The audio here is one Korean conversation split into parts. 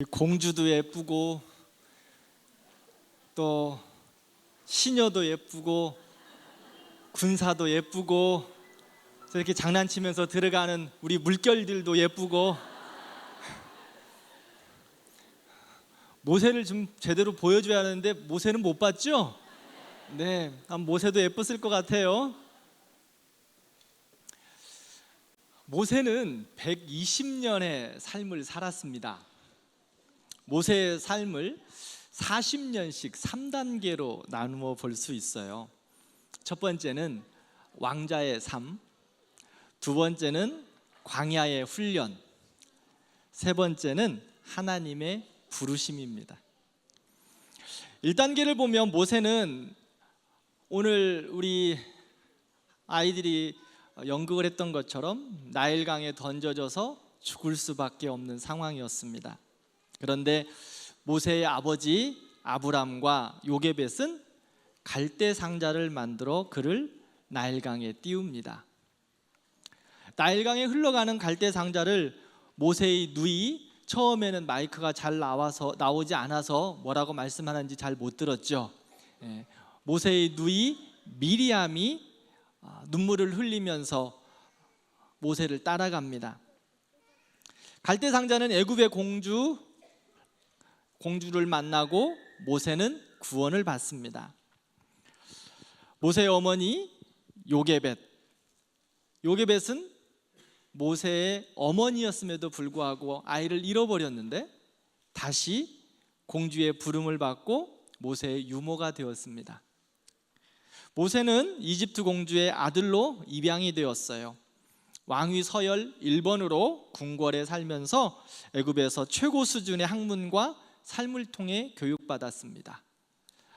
공주도 예쁘고 또 시녀도 예쁘고 군사도 예쁘고 저렇게 장난치면서 들어가는 우리 물결들도 예쁘고 모세를 좀 제대로 보여줘야 하는데 모세는 못 봤죠? 네, 모세도 예뻤을 것 같아요. 모세는 120년의 삶을 살았습니다. 모세의 삶을 40년씩 3단계로 나누어 볼 수 있어요. 첫 번째는 왕자의 삶, 두 번째는 광야의 훈련, 세 번째는 하나님의 부르심입니다. 1단계를 보면 모세는 오늘 우리 아이들이 연극을 했던 것처럼 나일강에 던져져서 죽을 수밖에 없는 상황이었습니다. 그런데 모세의 아버지 아브람과 요게벳은 갈대 상자를 만들어 그를 나일강에 띄웁니다. 나일강에 흘러가는 갈대 상자를 모세의 누이, 처음에는 마이크가 잘 나오지 않아서 뭐라고 말씀하는지 잘 못 들었죠. 모세의 누이 미리암이 눈물을 흘리면서 모세를 따라갑니다. 갈대 상자는 애굽의 공주를 만나고 모세는 구원을 받습니다. 모세의 어머니 요게벳은 모세의 어머니였음에도 불구하고 아이를 잃어버렸는데 다시 공주의 부름을 받고 모세의 유모가 되었습니다. 모세는 이집트 공주의 아들로 입양이 되었어요. 왕위 서열 1번으로 궁궐에 살면서 애굽에서 최고 수준의 학문과 삶을 통해 교육받았습니다.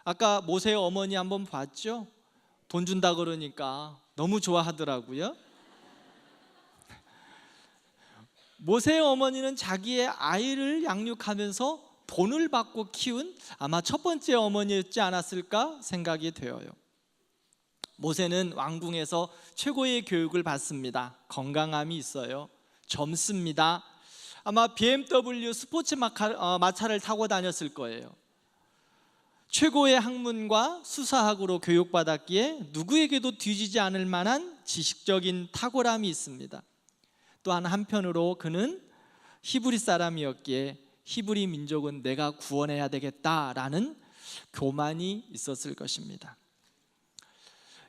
아까 모세의 어머니 한번 봤죠? 돈 준다 그러니까 너무 좋아하더라고요. 모세의 어머니는 자기의 아이를 양육하면서 돈을 받고 키운 아마 첫 번째 어머니였지 않았을까 생각이 되어요. 모세는 왕궁에서 최고의 교육을 받습니다. 건강함이 있어요. 젊습니다. 아마 BMW 스포츠 마차를 타고 다녔을 거예요. 최고의 학문과 수사학으로 교육받았기에 누구에게도 뒤지지 않을 만한 지식적인 탁월함이 있습니다. 또한 한편으로 그는 히브리 사람이었기에 히브리 민족은 내가 구원해야 되겠다라는 교만이 있었을 것입니다.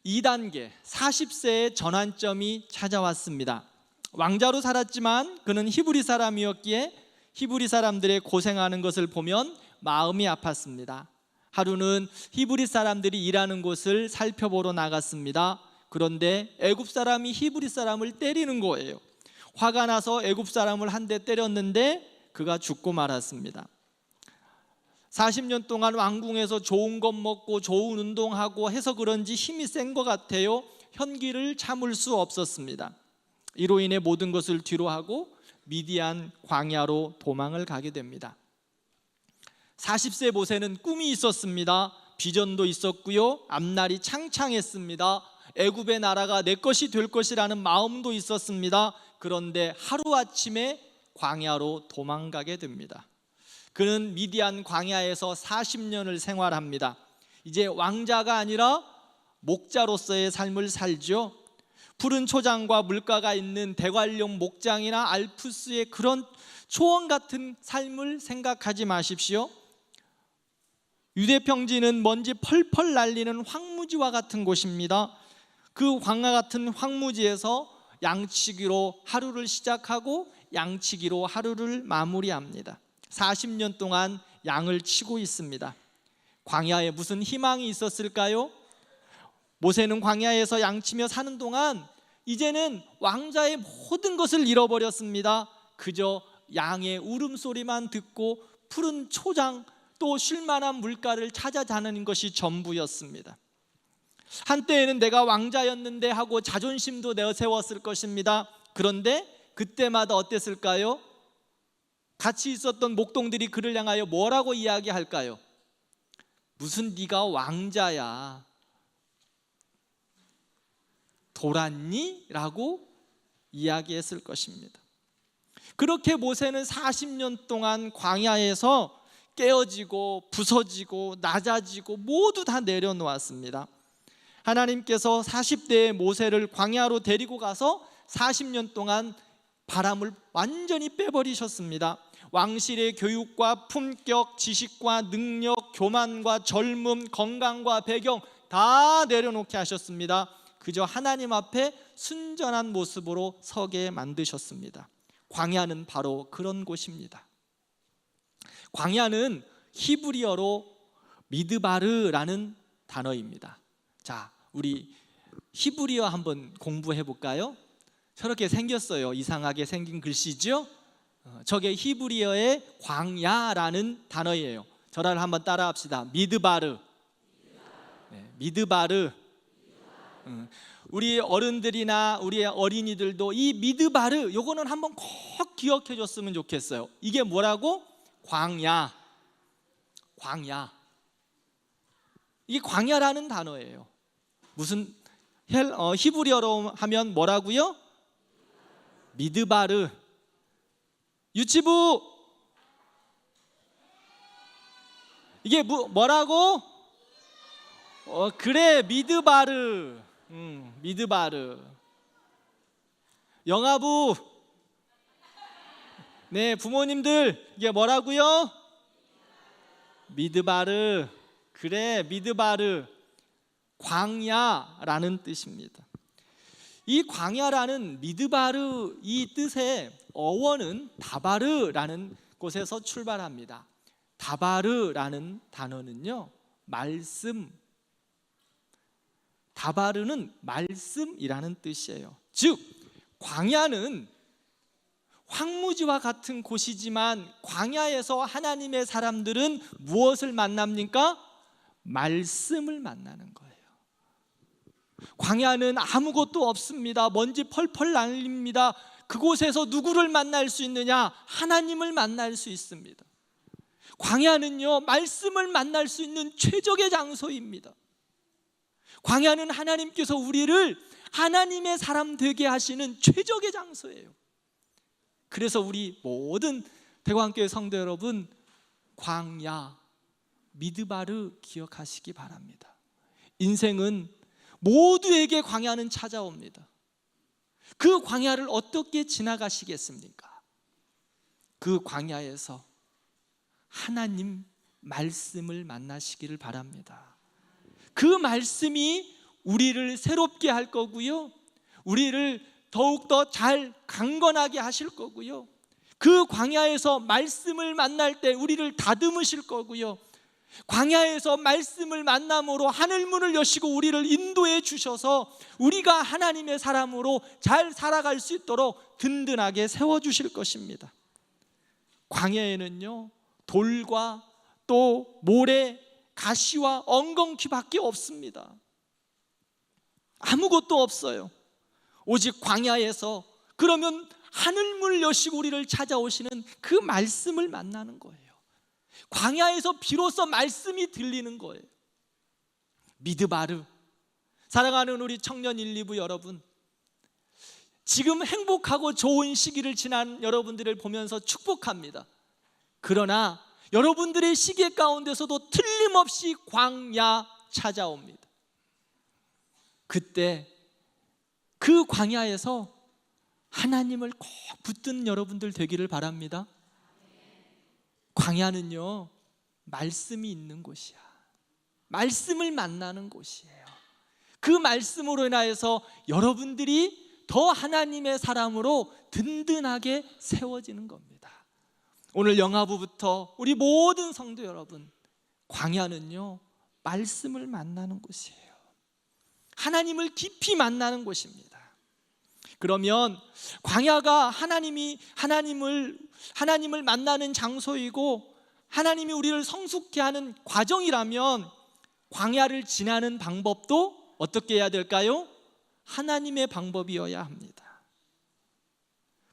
2단계 40세의 전환점이 찾아왔습니다. 왕자로 살았지만 그는 히브리 사람이었기에 히브리 사람들의 고생하는 것을 보면 마음이 아팠습니다. 하루는 히브리 사람들이 일하는 곳을 살펴보러 나갔습니다. 그런데 애굽 사람이 히브리 사람을 때리는 거예요. 화가 나서 애굽 사람을 한 대 때렸는데 그가 죽고 말았습니다. 40년 동안 왕궁에서 좋은 것 먹고 좋은 운동하고 해서 그런지 힘이 센 것 같아요. 현기를 참을 수 없었습니다. 이로 인해 모든 것을 뒤로하고 미디안 광야로 도망을 가게 됩니다. 40세 모세는 꿈이 있었습니다. 비전도 있었고요. 앞날이 창창했습니다. 애굽의 나라가 내 것이 될 것이라는 마음도 있었습니다. 그런데 하루아침에 광야로 도망가게 됩니다. 그는 미디안 광야에서 40년을 생활합니다. 이제 왕자가 아니라 목자로서의 삶을 살죠. 푸른 초장과 물가가 있는 대관령 목장이나 알프스의 그런 초원 같은 삶을 생각하지 마십시오. 유대 평지는 먼지 펄펄 날리는 황무지와 같은 곳입니다. 그 광야 같은 황무지에서 양치기로 하루를 시작하고 양치기로 하루를 마무리합니다. 40년 동안 양을 치고 있습니다. 광야에 무슨 희망이 있었을까요? 모세는 광야에서 양치며 사는 동안 이제는 왕자의 모든 것을 잃어버렸습니다. 그저 양의 울음소리만 듣고 푸른 초장 또 쉴만한 물가를 찾아다니는 것이 전부였습니다. 한때에는 내가 왕자였는데 하고 자존심도 내세웠을 것입니다. 그런데 그때마다 어땠을까요? 같이 있었던 목동들이 그를 향하여 뭐라고 이야기할까요? 무슨 네가 왕자야, 돌았니? 라고 이야기했을 것입니다. 그렇게 모세는 40년 동안 광야에서 깨어지고 부서지고 낮아지고 모두 다 내려놓았습니다. 하나님께서 40대의 모세를 광야로 데리고 가서 40년 동안 바람을 완전히 빼버리셨습니다. 왕실의 교육과 품격, 지식과 능력, 교만과 젊음, 건강과 배경 다 내려놓게 하셨습니다. 그저 하나님 앞에 순전한 모습으로 서게 만드셨습니다. 광야는 바로 그런 곳입니다. 광야는 히브리어로 미드바르라는 단어입니다. 자, 우리 히브리어 한번 공부해 볼까요? 저렇게 생겼어요. 이상하게 생긴 글씨죠? 저게 히브리어의 광야라는 단어예요. 저를 한번 따라 합시다. 미드바르. 네, 미드바르. 우리 어른들이나 우리 어린이들도 이 미드바르 요거는 한번 꼭 기억해 줬으면 좋겠어요. 이게 뭐라고? 광야. 광야. 이게 광야라는 단어예요. 무슨 히브리어로 하면 뭐라고요? 미드바르. 유치부, 이게 뭐라고? 그래, 미드바르. 미드바르. 영아부, 네, 부모님들 이게 뭐라고요? 미드바르. 그래, 미드바르. 광야라는 뜻입니다. 이 광야라는 미드바르 이 뜻의 어원은 다바르라는 곳에서 출발합니다. 다바르라는 단어는요, 말씀. 다바르는 말씀이라는 뜻이에요. 즉 광야는 황무지와 같은 곳이지만 광야에서 하나님의 사람들은 무엇을 만납니까? 말씀을 만나는 거예요. 광야는 아무것도 없습니다. 먼지 펄펄 날립니다. 그곳에서 누구를 만날 수 있느냐? 하나님을 만날 수 있습니다. 광야는요, 말씀을 만날 수 있는 최적의 장소입니다. 광야는 하나님께서 우리를 하나님의 사람 되게 하시는 최적의 장소예요. 그래서 우리 모든 대광교회 성도 여러분, 광야, 미드바르 기억하시기 바랍니다. 인생은 모두에게 광야는 찾아옵니다. 그 광야를 어떻게 지나가시겠습니까? 그 광야에서 하나님 말씀을 만나시기를 바랍니다. 그 말씀이 우리를 새롭게 할 거고요, 우리를 더욱더 잘 강건하게 하실 거고요, 그 광야에서 말씀을 만날 때 우리를 다듬으실 거고요, 광야에서 말씀을 만남으로 하늘문을 여시고 우리를 인도해 주셔서 우리가 하나님의 사람으로 잘 살아갈 수 있도록 든든하게 세워주실 것입니다. 광야에는요, 돌과 또 모래, 가시와 엉겅퀴밖에 없습니다. 아무것도 없어요. 오직 광야에서 그러면 하늘문을 여시고 우리를 찾아오시는 그 말씀을 만나는 거예요. 광야에서 비로소 말씀이 들리는 거예요. 미드바르. 사랑하는 우리 청년 1, 2부 여러분, 지금 행복하고 좋은 시기를 지난 여러분들을 보면서 축복합니다. 그러나 여러분들의 시계 가운데서도 틀림없이 광야 찾아옵니다. 그때 그 광야에서 하나님을 꼭 붙든 여러분들 되기를 바랍니다. 광야는요, 말씀이 있는 곳이야. 말씀을 만나는 곳이에요. 그 말씀으로 인하여서 여러분들이 더 하나님의 사람으로 든든하게 세워지는 겁니다. 오늘 영화부부터 우리 모든 성도 여러분, 광야는요, 말씀을 만나는 곳이에요. 하나님을 깊이 만나는 곳입니다. 그러면 광야가 하나님을 만나는 장소이고 하나님이 우리를 성숙케 하는 과정이라면 광야를 지나는 방법도 어떻게 해야 될까요? 하나님의 방법이어야 합니다.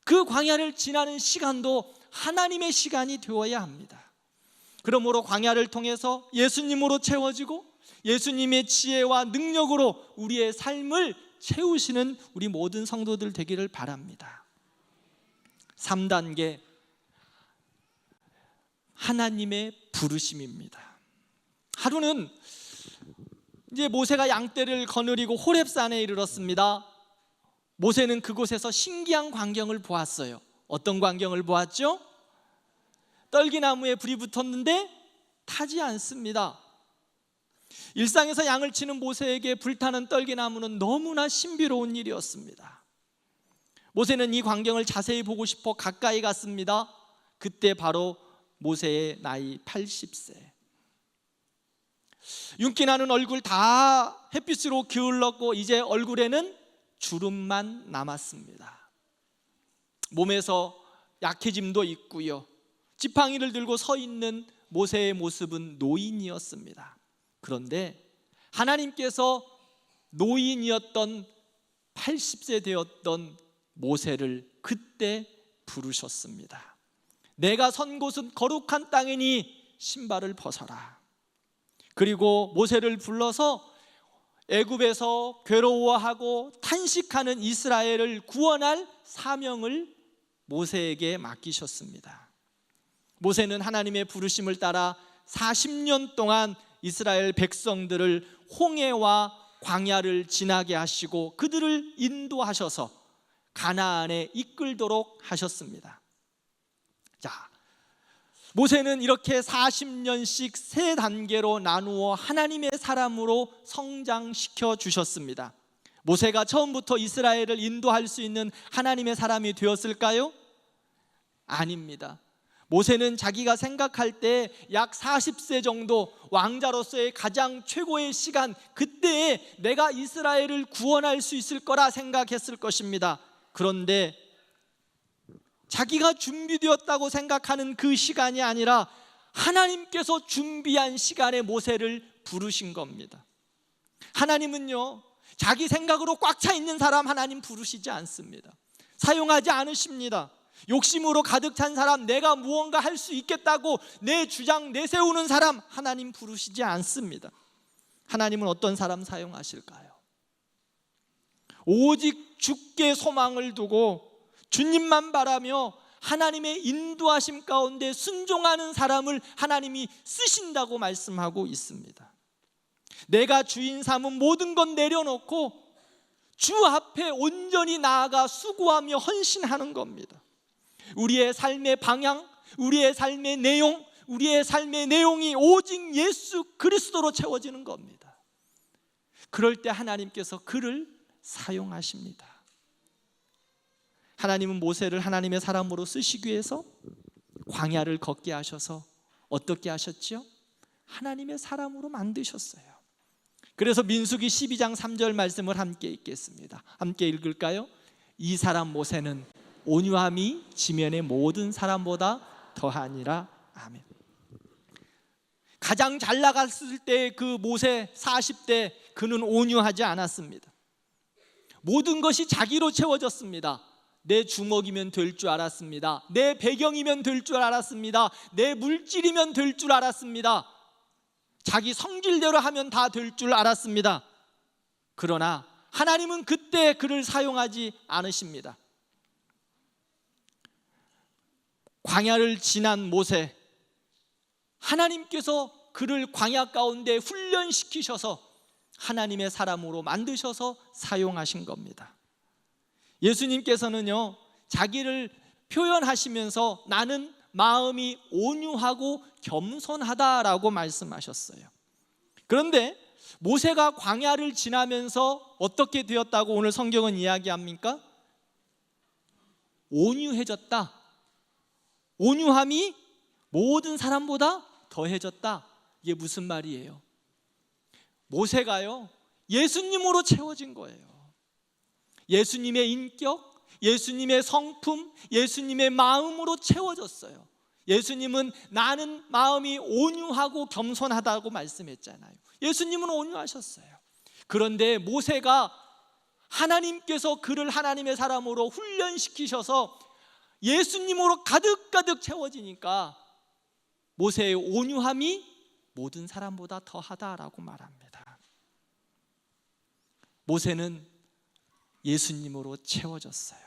그 광야를 지나는 시간도 하나님의 시간이 되어야 합니다. 그러므로 광야를 통해서 예수님으로 채워지고 예수님의 지혜와 능력으로 우리의 삶을 채우시는 우리 모든 성도들 되기를 바랍니다. 3단계, 하나님의 부르심입니다. 하루는 이제 모세가 양떼를 거느리고 호렙산에 이르렀습니다. 모세는 그곳에서 신기한 광경을 보았어요. 어떤 광경을 보았죠? 떨기나무에 불이 붙었는데 타지 않습니다. 일상에서 양을 치는 모세에게 불타는 떨기나무는 너무나 신비로운 일이었습니다. 모세는 이 광경을 자세히 보고 싶어 가까이 갔습니다. 그때 바로 모세의 나이 80세. 윤기 나는 얼굴 다 햇빛으로 기울었고 이제 얼굴에는 주름만 남았습니다. 몸에서 약해짐도 있고요. 지팡이를 들고 서 있는 모세의 모습은 노인이었습니다. 그런데 하나님께서 노인이었던 80세 되었던 모세를 그때 부르셨습니다. 내가 선 곳은 거룩한 땅이니 신발을 벗어라. 그리고 모세를 불러서 애굽에서 괴로워하고 탄식하는 이스라엘을 구원할 사명을 모세에게 맡기셨습니다. 모세는 하나님의 부르심을 따라 40년 동안 이스라엘 백성들을 홍해와 광야를 지나게 하시고 그들을 인도하셔서 가나안에 이끌도록 하셨습니다. 자, 모세는 이렇게 40년씩 세 단계로 나누어 하나님의 사람으로 성장시켜 주셨습니다. 모세가 처음부터 이스라엘을 인도할 수 있는 하나님의 사람이 되었을까요? 아닙니다. 모세는 자기가 생각할 때 약 40세 정도, 왕자로서의 가장 최고의 시간, 그때에 내가 이스라엘을 구원할 수 있을 거라 생각했을 것입니다. 그런데 자기가 준비되었다고 생각하는 그 시간이 아니라 하나님께서 준비한 시간에 모세를 부르신 겁니다. 하나님은요, 자기 생각으로 꽉 차 있는 사람 하나님 부르시지 않습니다. 사용하지 않으십니다. 욕심으로 가득 찬 사람, 내가 무언가 할 수 있겠다고 내 주장 내세우는 사람 하나님 부르시지 않습니다. 하나님은 어떤 사람 사용하실까요? 오직 주께 소망을 두고 주님만 바라며 하나님의 인도하심 가운데 순종하는 사람을 하나님이 쓰신다고 말씀하고 있습니다. 내가 주인 삼은 모든 것 내려놓고 주 앞에 온전히 나아가 수고하며 헌신하는 겁니다. 우리의 삶의 방향, 우리의 삶의 내용, 우리의 삶의 내용이 오직 예수 그리스도로 채워지는 겁니다. 그럴 때 하나님께서 그를 사용하십니다. 하나님은 모세를 하나님의 사람으로 쓰시기 위해서 광야를 걷게 하셔서 어떻게 하셨죠? 하나님의 사람으로 만드셨어요. 그래서 민수기 12장 3절 말씀을 함께 읽겠습니다. 함께 읽을까요? 이 사람 모세는 온유함이 지면의 모든 사람보다 더하니라. 아멘. 가장 잘 나갔을 때 그 모세 40대, 그는 온유하지 않았습니다. 모든 것이 자기로 채워졌습니다. 내 주먹이면 될 줄 알았습니다. 내 배경이면 될 줄 알았습니다. 내 물질이면 될 줄 알았습니다. 자기 성질대로 하면 다 될 줄 알았습니다. 그러나 하나님은 그때 그를 사용하지 않으십니다. 광야를 지난 모세, 하나님께서 그를 광야 가운데 훈련시키셔서 하나님의 사람으로 만드셔서 사용하신 겁니다. 예수님께서는요, 자기를 표현하시면서 나는 마음이 온유하고 겸손하다라고 말씀하셨어요. 그런데 모세가 광야를 지나면서 어떻게 되었다고 오늘 성경은 이야기합니까? 온유해졌다. 온유함이 모든 사람보다 더해졌다. 이게 무슨 말이에요? 모세가요, 예수님으로 채워진 거예요. 예수님의 인격, 예수님의 성품, 예수님의 마음으로 채워졌어요. 예수님은 나는 마음이 온유하고 겸손하다고 말씀했잖아요. 예수님은 온유하셨어요. 그런데 모세가 하나님께서 그를 하나님의 사람으로 훈련시키셔서 예수님으로 가득가득 채워지니까 모세의 온유함이 모든 사람보다 더하다라고 말합니다. 모세는 예수님으로 채워졌어요.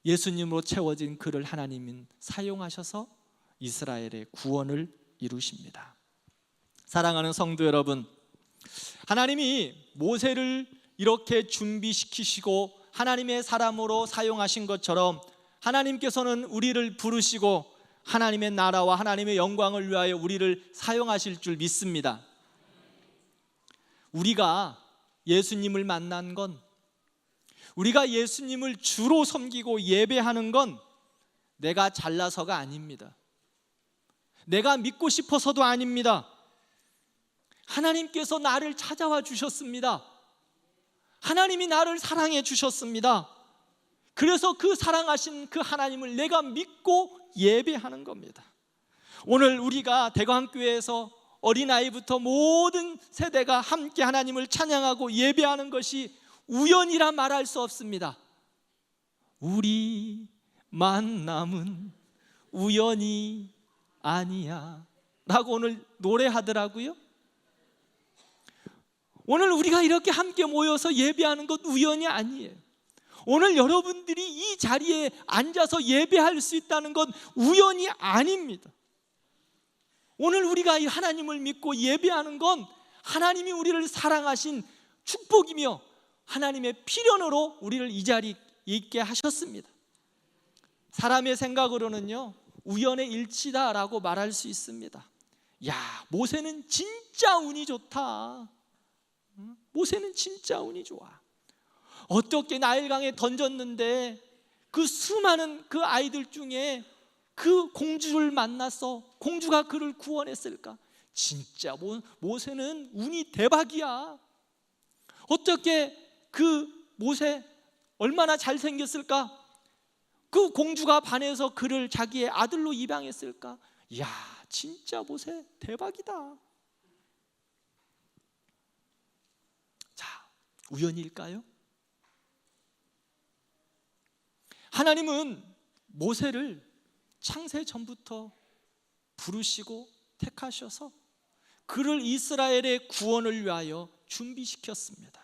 예수님으로 채워진 그를 하나님은 사용하셔서 이스라엘의 구원을 이루십니다. 사랑하는 성도 여러분, 하나님이 모세를 이렇게 준비시키시고 하나님의 사람으로 사용하신 것처럼 하나님께서는 우리를 부르시고 하나님의 나라와 하나님의 영광을 위하여 우리를 사용하실 줄 믿습니다. 우리가 예수님을 만난 건, 우리가 예수님을 주로 섬기고 예배하는 건 내가 잘나서가 아닙니다. 내가 믿고 싶어서도 아닙니다. 하나님께서 나를 찾아와 주셨습니다. 하나님이 나를 사랑해 주셨습니다. 그래서 그 사랑하신 그 하나님을 내가 믿고 예배하는 겁니다. 오늘 우리가 대광교회에서 어린아이부터 모든 세대가 함께 하나님을 찬양하고 예배하는 것이 우연이라 말할 수 없습니다. 우리 만남은 우연이 아니야 라고 오늘 노래하더라고요. 오늘 우리가 이렇게 함께 모여서 예배하는 것 우연이 아니에요. 오늘 여러분들이 이 자리에 앉아서 예배할 수 있다는 건 우연이 아닙니다. 오늘 우리가 이 하나님을 믿고 예배하는 건 하나님이 우리를 사랑하신 축복이며 하나님의 필연으로 우리를 이 자리에 있게 하셨습니다. 사람의 생각으로는요, 우연의 일치다라고 말할 수 있습니다. 야, 모세는 진짜 운이 좋다. 모세는 진짜 운이 좋아. 어떻게 나일강에 던졌는데 그 수많은 그 아이들 중에 그 공주를 만났어. 공주가 그를 구원했을까? 진짜 모세는 운이 대박이야. 어떻게 그 모세 얼마나 잘생겼을까? 그 공주가 반해서 그를 자기의 아들로 입양했을까? 이야, 진짜 모세 대박이다. 자, 우연일까요? 하나님은 모세를 창세 전부터 부르시고 택하셔서 그를 이스라엘의 구원을 위하여 준비시켰습니다.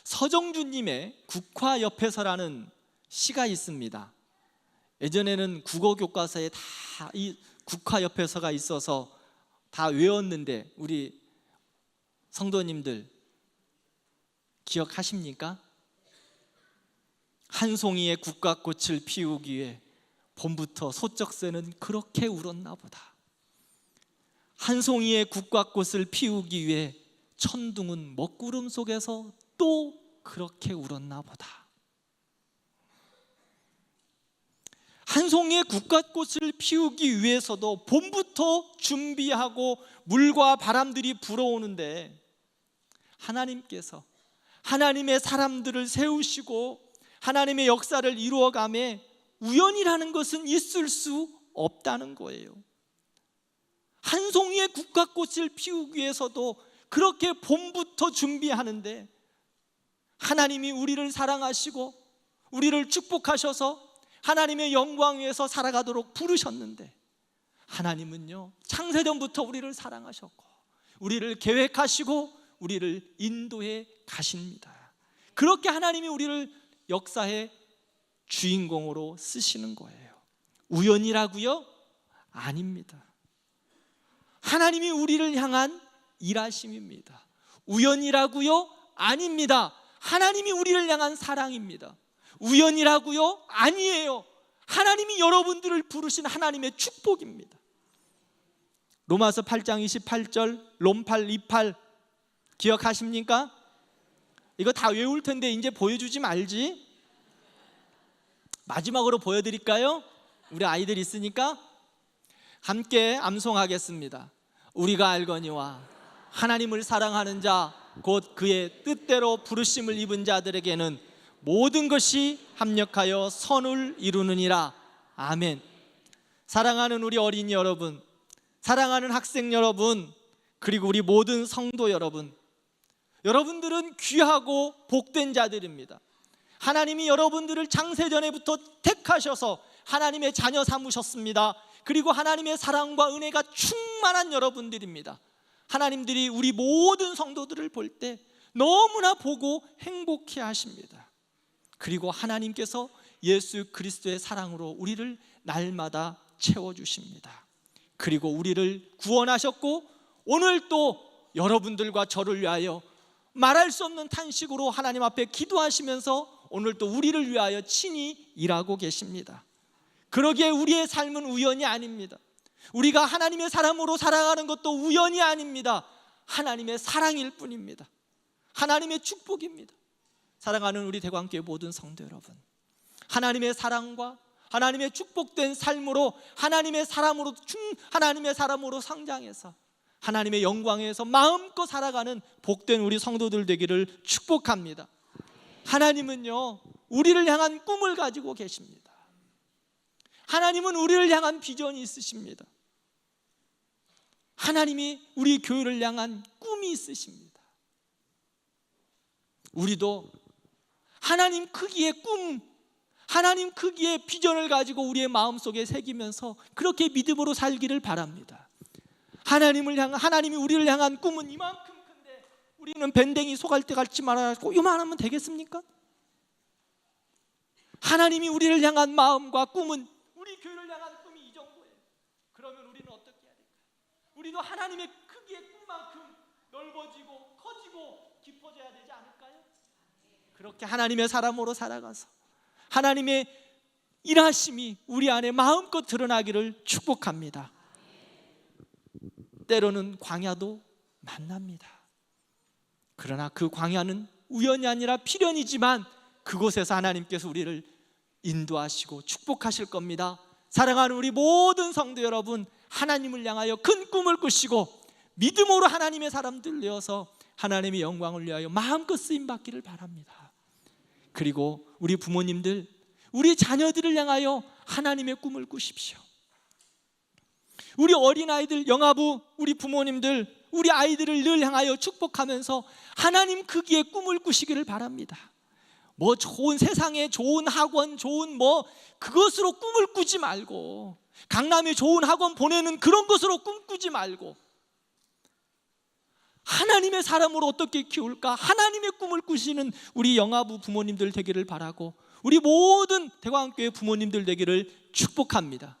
서정주님의 국화옆에서라는 시가 있습니다. 예전에는 국어 교과서에 다 이 국화옆에서가 있어서 다 외웠는데 우리 성도님들 기억하십니까? 한 송이의 국화꽃을 피우기 위해 봄부터 소쩍새는 그렇게 울었나 보다. 한 송이의 국화꽃을 피우기 위해 천둥은 먹구름 속에서 또 그렇게 울었나 보다. 한 송이의 국화꽃을 피우기 위해서도 봄부터 준비하고 물과 바람들이 불어오는데 하나님께서 하나님의 사람들을 세우시고 하나님의 역사를 이루어가매 우연이라는 것은 있을 수 없다는 거예요. 한 송이의 국화꽃을 피우기 위해서도 그렇게 봄부터 준비하는데 하나님이 우리를 사랑하시고 우리를 축복하셔서 하나님의 영광 위에서 살아가도록 부르셨는데 하나님은요, 창세전부터 우리를 사랑하셨고 우리를 계획하시고 우리를 인도해 가십니다. 그렇게 하나님이 우리를 역사의 주인공으로 쓰시는 거예요. 우연이라고요? 아닙니다. 하나님이 우리를 향한 일하심입니다. 우연이라고요? 아닙니다. 하나님이 우리를 향한 사랑입니다. 우연이라고요? 아니에요. 하나님이 여러분들을 부르신 하나님의 축복입니다. 로마서 8장 28절 롬8 28 기억하십니까? 이거 다 외울 텐데 이제 보여주지 말지. 마지막으로 보여드릴까요? 우리 아이들 있으니까 함께 암송하겠습니다. 우리가 알거니와 하나님을 사랑하는 자 곧 그의 뜻대로 부르심을 입은 자들에게는 모든 것이 합력하여 선을 이루느니라. 아멘. 사랑하는 우리 어린이 여러분, 사랑하는 학생 여러분, 그리고 우리 모든 성도 여러분, 여러분들은 귀하고 복된 자들입니다. 하나님이 여러분들을 창세전에부터 택하셔서 하나님의 자녀 삼으셨습니다. 그리고 하나님의 사랑과 은혜가 충만한 여러분들입니다. 하나님들이 우리 모든 성도들을 볼 때 너무나 보고 행복해 하십니다. 그리고 하나님께서 예수 그리스도의 사랑으로 우리를 날마다 채워주십니다. 그리고 우리를 구원하셨고 오늘 또 여러분들과 저를 위하여 말할 수 없는 탄식으로 하나님 앞에 기도하시면서 오늘 또 우리를 위하여 친히 일하고 계십니다. 그러기에 우리의 삶은 우연이 아닙니다. 우리가 하나님의 사람으로 살아가는 것도 우연이 아닙니다. 하나님의 사랑일 뿐입니다. 하나님의 축복입니다. 사랑하는 우리 대광교회 모든 성도 여러분, 하나님의 사랑과 하나님의 축복된 삶으로 하나님의 사람으로 성장해서 하나님의 영광에서 마음껏 살아가는 복된 우리 성도들 되기를 축복합니다. 하나님은요, 우리를 향한 꿈을 가지고 계십니다. 하나님은 우리를 향한 비전이 있으십니다. 하나님이 우리 교회를 향한 꿈이 있으십니다. 우리도 하나님 크기의 꿈, 하나님 크기의 비전을 가지고 우리의 마음속에 새기면서 그렇게 믿음으로 살기를 바랍니다. 하나님이 우리를 향한 꿈은 이만큼 큰데 우리는 밴댕이 소갈대 같이 말아가지고 이만하면 되겠습니까? 하나님이 우리를 향한 마음과 꿈은, 우리 교회를 향한 꿈이 이 정도예요. 그러면 우리는 어떻게 해야 될까요? 우리도 하나님의 크기의 꿈만큼 넓어지고 커지고 깊어져야 되지 않을까요? 그렇게 하나님의 사람으로 살아가서 하나님의 일하심이 우리 안에 마음껏 드러나기를 축복합니다. 때로는 광야도 만납니다. 그러나 그 광야는 우연이 아니라 필연이지만 그곳에서 하나님께서 우리를 인도하시고 축복하실 겁니다. 사랑하는 우리 모든 성도 여러분, 하나님을 향하여 큰 꿈을 꾸시고 믿음으로 하나님의 사람들 되어서 하나님의 영광을 위하여 마음껏 쓰임받기를 바랍니다. 그리고 우리 부모님들, 우리 자녀들을 향하여 하나님의 꿈을 꾸십시오. 우리 어린아이들, 영아부, 우리 부모님들, 우리 아이들을 늘 향하여 축복하면서 하나님 크기의 꿈을 꾸시기를 바랍니다. 뭐 좋은 세상에 좋은 학원, 좋은 그것으로 꿈을 꾸지 말고, 강남에 좋은 학원 보내는 그런 것으로 꿈꾸지 말고 하나님의 사람으로 어떻게 키울까, 하나님의 꿈을 꾸시는 우리 영아부 부모님들 되기를 바라고 우리 모든 대광교회 부모님들 되기를 축복합니다.